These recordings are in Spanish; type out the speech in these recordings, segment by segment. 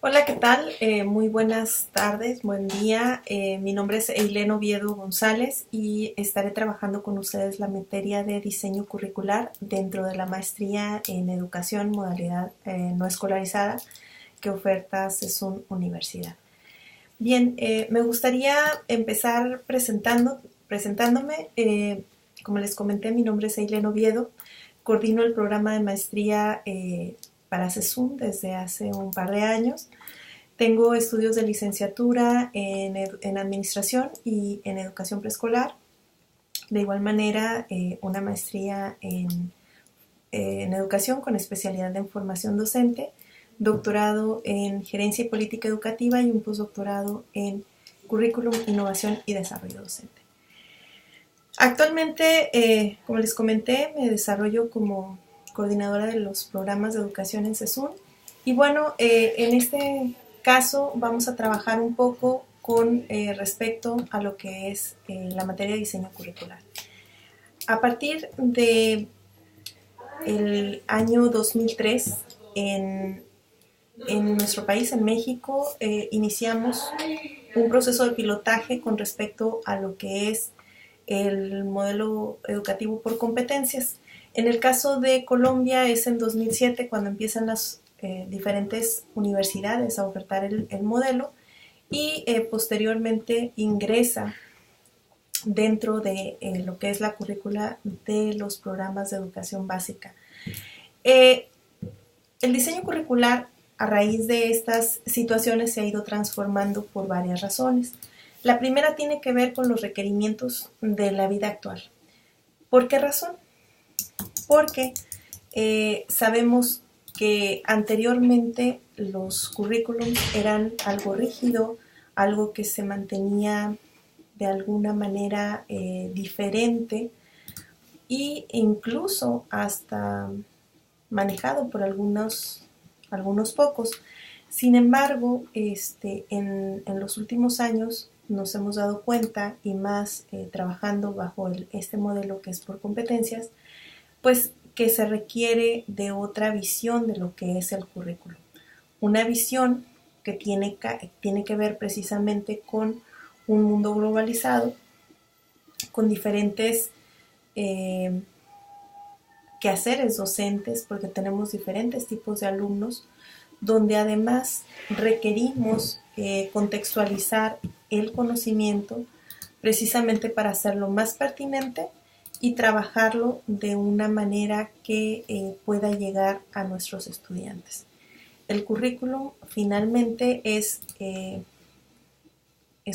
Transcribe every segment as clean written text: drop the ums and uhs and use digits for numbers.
Hola, ¿qué tal? Muy buenas tardes, buen día. Mi nombre es Eileen Oviedo González y estaré trabajando con ustedes la materia de diseño curricular dentro de la maestría en educación modalidad no escolarizada que oferta CESUN Universidad. Bien, me gustaría empezar presentándome. Como les comenté, mi nombre es Eileen Oviedo, coordino el programa de maestría para CESUN desde hace un par de años. Tengo estudios de licenciatura en administración y en educación preescolar. De igual manera, una maestría en educación con especialidad en formación docente, doctorado en gerencia y política educativa y un postdoctorado en currículum, innovación y desarrollo docente. Actualmente, como les comenté, me desarrollo como coordinadora de los programas de educación en CESUN. Y bueno, en este caso vamos a trabajar un poco con respecto a lo que es la materia de diseño curricular. A partir de el año 2003, en nuestro país, en México, iniciamos un proceso de pilotaje con respecto a lo que es el modelo educativo por competencias. En el caso de Colombia es en 2007 cuando empiezan las diferentes universidades a ofertar el modelo y posteriormente ingresa dentro de lo que es la currícula de los programas de educación básica. El diseño curricular a raíz de estas situaciones se ha ido transformando por varias razones. La primera tiene que ver con los requerimientos de la vida actual. ¿Por qué razón? Porque sabemos que anteriormente los currículums eran algo rígido, algo que se mantenía de alguna manera diferente e incluso hasta manejado por algunos pocos. Sin embargo, en los últimos años nos hemos dado cuenta, y más trabajando bajo este modelo que es por competencias, pues que se requiere de otra visión de lo que es el currículo. Una visión que tiene que ver precisamente con un mundo globalizado, con diferentes quehaceres docentes, porque tenemos diferentes tipos de alumnos, donde además requerimos contextualizar el conocimiento precisamente para hacerlo más pertinente y trabajarlo de una manera que pueda llegar a nuestros estudiantes. El currículum finalmente es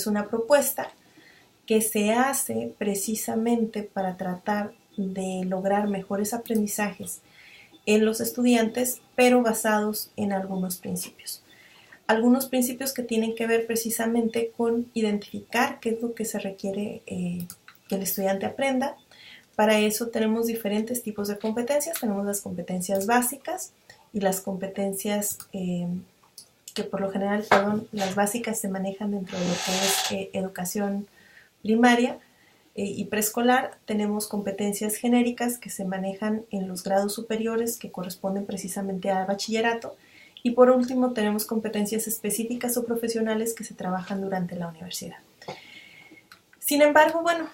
una propuesta que se hace precisamente para tratar de lograr mejores aprendizajes en los estudiantes, pero basados en algunos principios. Algunos principios que tienen que ver precisamente con identificar qué es lo que se requiere que el estudiante aprenda. Para eso tenemos diferentes tipos de competencias. Tenemos las competencias básicas y las competencias que por lo general, las básicas se manejan dentro de lo que es educación primaria y preescolar. Tenemos competencias genéricas que se manejan en los grados superiores que corresponden precisamente al bachillerato. Y por último tenemos competencias específicas o profesionales que se trabajan durante la universidad. Sin embargo, bueno,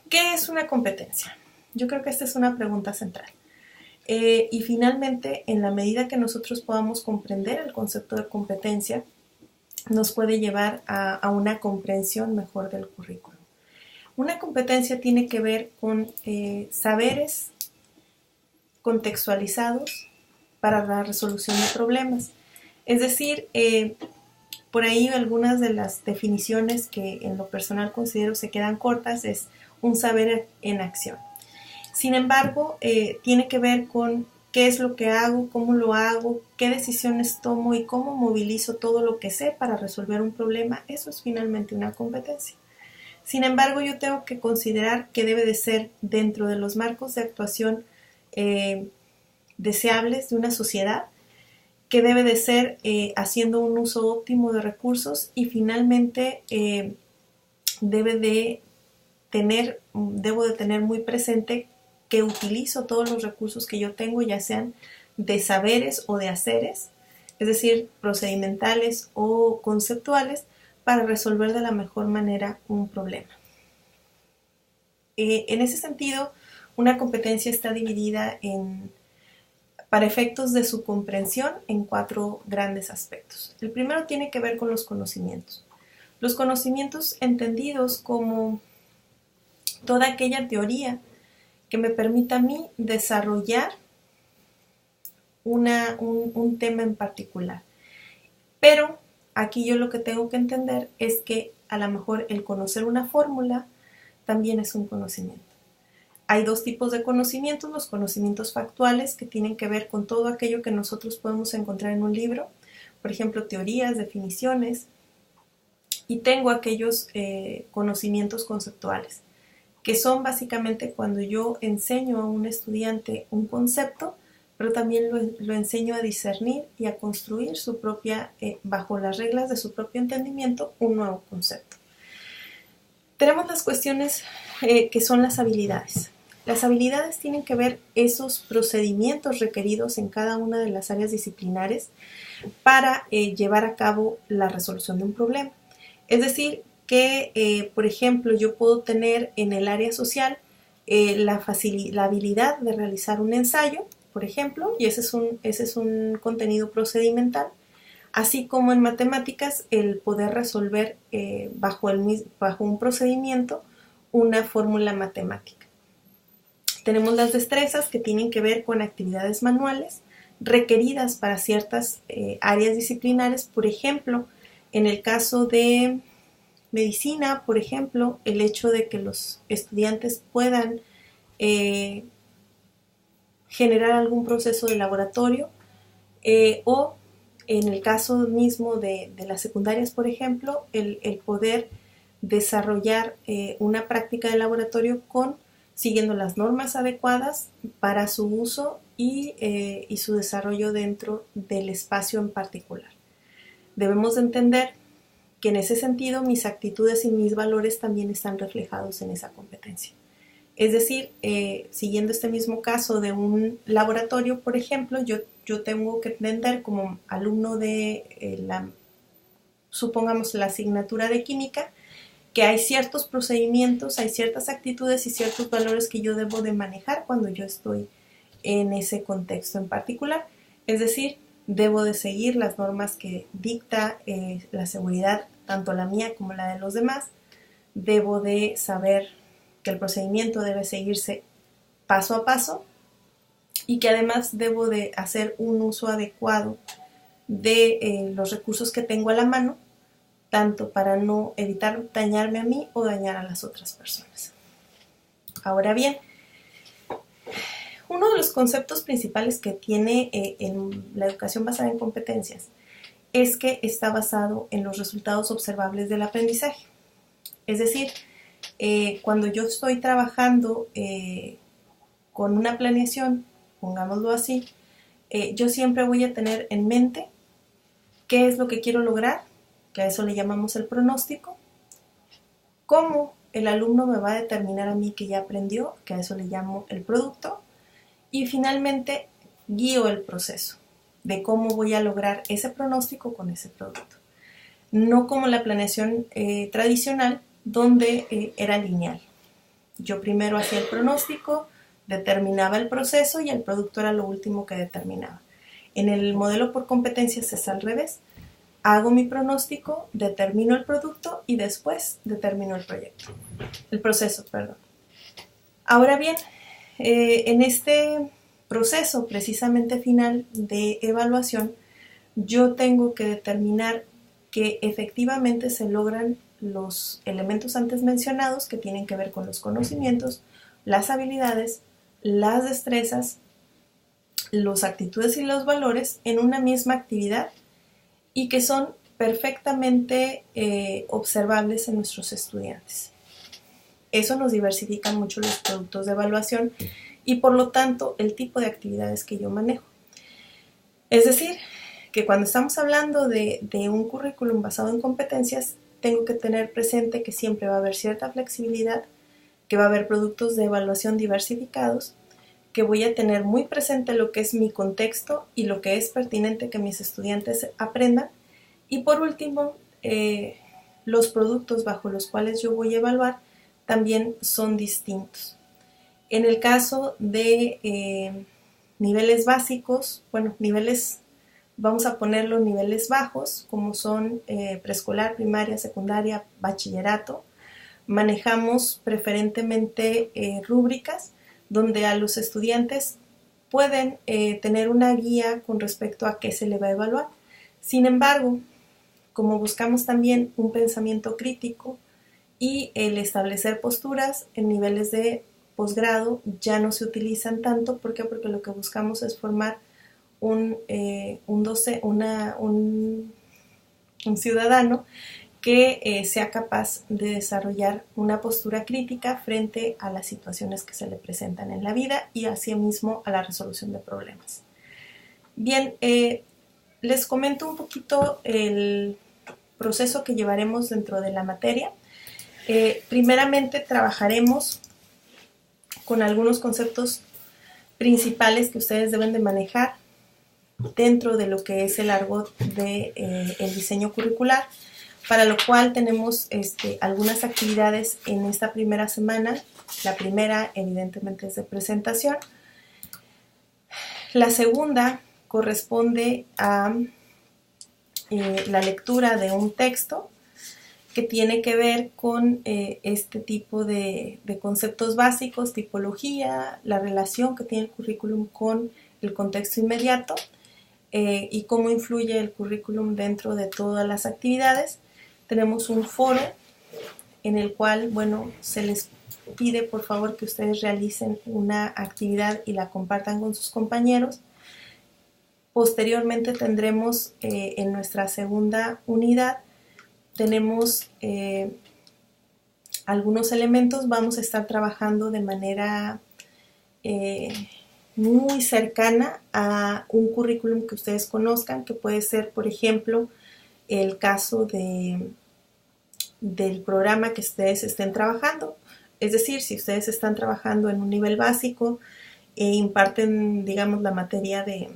¿qué es una competencia? Yo creo que esta es una pregunta central. Y finalmente, en la medida que nosotros podamos comprender el concepto de competencia, nos puede llevar a una comprensión mejor del currículo. Una competencia tiene que ver con saberes contextualizados para la resolución de problemas. Es decir, por ahí algunas de las definiciones que en lo personal considero se quedan cortas es un saber en acción. Sin embargo, tiene que ver con qué es lo que hago, cómo lo hago, qué decisiones tomo y cómo movilizo todo lo que sé para resolver un problema. Eso es finalmente una competencia. Sin embargo, yo tengo que considerar que debe de ser dentro de los marcos de actuación deseables de una sociedad, que debe de ser haciendo un uso óptimo de recursos y finalmente debo de tener muy presente que utilizo todos los recursos que yo tengo, ya sean de saberes o de haceres, es decir, procedimentales o conceptuales, para resolver de la mejor manera un problema. En ese sentido, una competencia está dividida para efectos de su comprensión en 4 grandes aspectos. El primero tiene que ver con los conocimientos. Los conocimientos entendidos como toda aquella teoría que me permita a mí desarrollar un tema en particular. Pero aquí yo lo que tengo que entender es que a lo mejor el conocer una fórmula también es un conocimiento. Hay 2 tipos de conocimientos: los conocimientos factuales, que tienen que ver con todo aquello que nosotros podemos encontrar en un libro, por ejemplo, teorías, definiciones, y tengo aquellos conocimientos conceptuales, que son básicamente cuando yo enseño a un estudiante un concepto, pero también lo enseño a discernir y a construir su propia, bajo las reglas de su propio entendimiento, un nuevo concepto. Tenemos las cuestiones que son las habilidades. Las habilidades tienen que ver esos procedimientos requeridos en cada una de las áreas disciplinares para llevar a cabo la resolución de un problema. Es decir, que, por ejemplo, yo puedo tener en el área social la habilidad de realizar un ensayo, por ejemplo, y ese es un contenido procedimental, así como en matemáticas el poder resolver bajo un procedimiento una fórmula matemática. Tenemos las destrezas, que tienen que ver con actividades manuales requeridas para ciertas áreas disciplinares. Por ejemplo, en el caso de medicina, por ejemplo, el hecho de que los estudiantes puedan generar algún proceso de laboratorio, o en el caso mismo de las secundarias, por ejemplo, el poder desarrollar una práctica de laboratorio siguiendo las normas adecuadas para su uso y su desarrollo dentro del espacio en particular. Debemos de entender que en ese sentido mis actitudes y mis valores también están reflejados en esa competencia. Es decir, siguiendo este mismo caso de un laboratorio, por ejemplo, yo tengo que entender como alumno de supongamos la asignatura de química, que hay ciertos procedimientos, hay ciertas actitudes y ciertos valores que yo debo de manejar cuando yo estoy en ese contexto en particular. Es decir, debo de seguir las normas que dicta la seguridad, tanto la mía como la de los demás. Debo de saber que el procedimiento debe seguirse paso a paso y que además debo de hacer un uso adecuado de los recursos que tengo a la mano, tanto para no evitar dañarme a mí o dañar a las otras personas. Ahora bien, uno de los conceptos principales que tiene en la educación basada en competencias es que está basado en los resultados observables del aprendizaje. Es decir, cuando yo estoy trabajando con una planeación, pongámoslo así, yo siempre voy a tener en mente qué es lo que quiero lograr, que a eso le llamamos el pronóstico, cómo el alumno me va a determinar a mí que ya aprendió, que a eso le llamo el producto, y finalmente guío el proceso de cómo voy a lograr ese pronóstico con ese producto. No como la planeación tradicional, donde era lineal. Yo primero hacía el pronóstico, determinaba el proceso y el producto era lo último que determinaba. En el modelo por competencias es al revés. Hago mi pronóstico, determino el producto y después determino el proceso. Ahora bien, en este proceso precisamente final de evaluación, yo tengo que determinar que efectivamente se logran los elementos antes mencionados, que tienen que ver con los conocimientos, las habilidades, las destrezas, las actitudes y los valores en una misma actividad, y que son perfectamente observables en nuestros estudiantes. Eso nos diversifica mucho los productos de evaluación y por lo tanto el tipo de actividades que yo manejo. Es decir, que cuando estamos hablando de un currículum basado en competencias, tengo que tener presente que siempre va a haber cierta flexibilidad, que va a haber productos de evaluación diversificados, que voy a tener muy presente lo que es mi contexto y lo que es pertinente que mis estudiantes aprendan. Y por último, los productos bajo los cuales yo voy a evaluar también son distintos. En el caso de niveles básicos, bueno, niveles, vamos a ponerlo niveles bajos, como son preescolar, primaria, secundaria, bachillerato, manejamos preferentemente rúbricas donde a los estudiantes pueden tener una guía con respecto a qué se le va a evaluar. Sin embargo, como buscamos también un pensamiento crítico y el establecer posturas en niveles de posgrado ya no se utilizan tanto. ¿Por qué? Porque lo que buscamos es formar un ciudadano que sea capaz de desarrollar una postura crítica frente a las situaciones que se le presentan en la vida y asimismo a la resolución de problemas. Bien, les comento un poquito el proceso que llevaremos dentro de la materia. Primeramente trabajaremos con algunos conceptos principales que ustedes deben de manejar dentro de lo que es el argot del diseño curricular, para lo cual tenemos algunas actividades en esta primera semana. La primera, evidentemente, es de presentación. La segunda corresponde a la lectura de un texto que tiene que ver con este tipo de conceptos básicos, tipología, la relación que tiene el currículum con el contexto inmediato y cómo influye el currículum dentro de todas las actividades. Tenemos un foro en el cual, bueno, se les pide por favor que ustedes realicen una actividad y la compartan con sus compañeros. Posteriormente tendremos en nuestra segunda unidad, tenemos algunos elementos. Vamos a estar trabajando de manera muy cercana a un currículum que ustedes conozcan, que puede ser, por ejemplo, el caso del programa que ustedes estén trabajando. Es decir, si ustedes están trabajando en un nivel básico e imparten, digamos, la materia de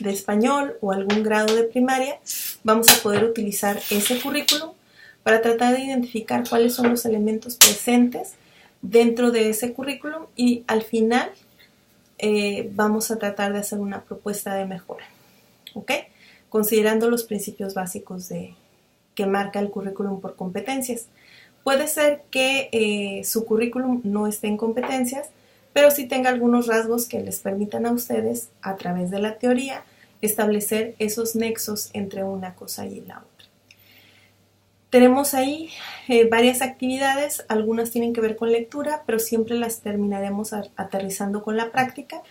español o algún grado de primaria, vamos a poder utilizar ese currículum para tratar de identificar cuáles son los elementos presentes dentro de ese currículum y al final vamos a tratar de hacer una propuesta de mejora, ¿ok? Considerando los principios básicos que marca el currículum por competencias. Puede ser que su currículum no esté en competencias, pero sí tenga algunos rasgos que les permitan a ustedes, a través de la teoría, establecer esos nexos entre una cosa y la otra. Tenemos ahí varias actividades, algunas tienen que ver con lectura, pero siempre las terminaremos aterrizando con la práctica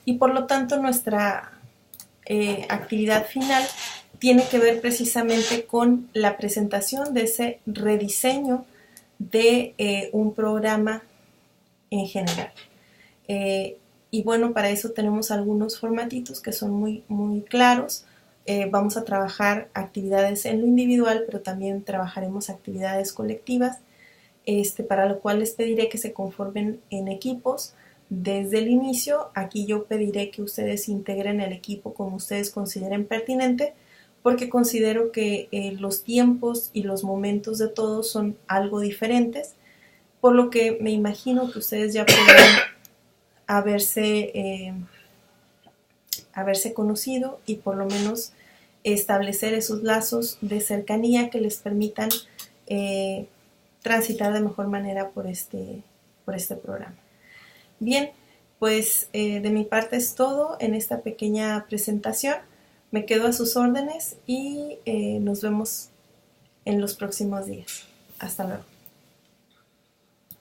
y por lo tanto nuestra actividad final tiene que ver precisamente con la presentación de ese rediseño de un programa en general. Y bueno, para eso tenemos algunos formatitos que son muy, muy claros. Vamos a trabajar actividades en lo individual, pero también trabajaremos actividades colectivas, para lo cual les pediré que se conformen en equipos desde el inicio. Aquí yo pediré que ustedes integren el equipo como ustedes consideren pertinente, porque considero que los tiempos y los momentos de todos son algo diferentes, por lo que me imagino que ustedes ya podrán haberse conocido y por lo menos establecer esos lazos de cercanía que les permitan transitar de mejor manera por este programa. Bien, pues de mi parte es todo en esta pequeña presentación. Me quedo a sus órdenes y nos vemos en los próximos días. Hasta luego.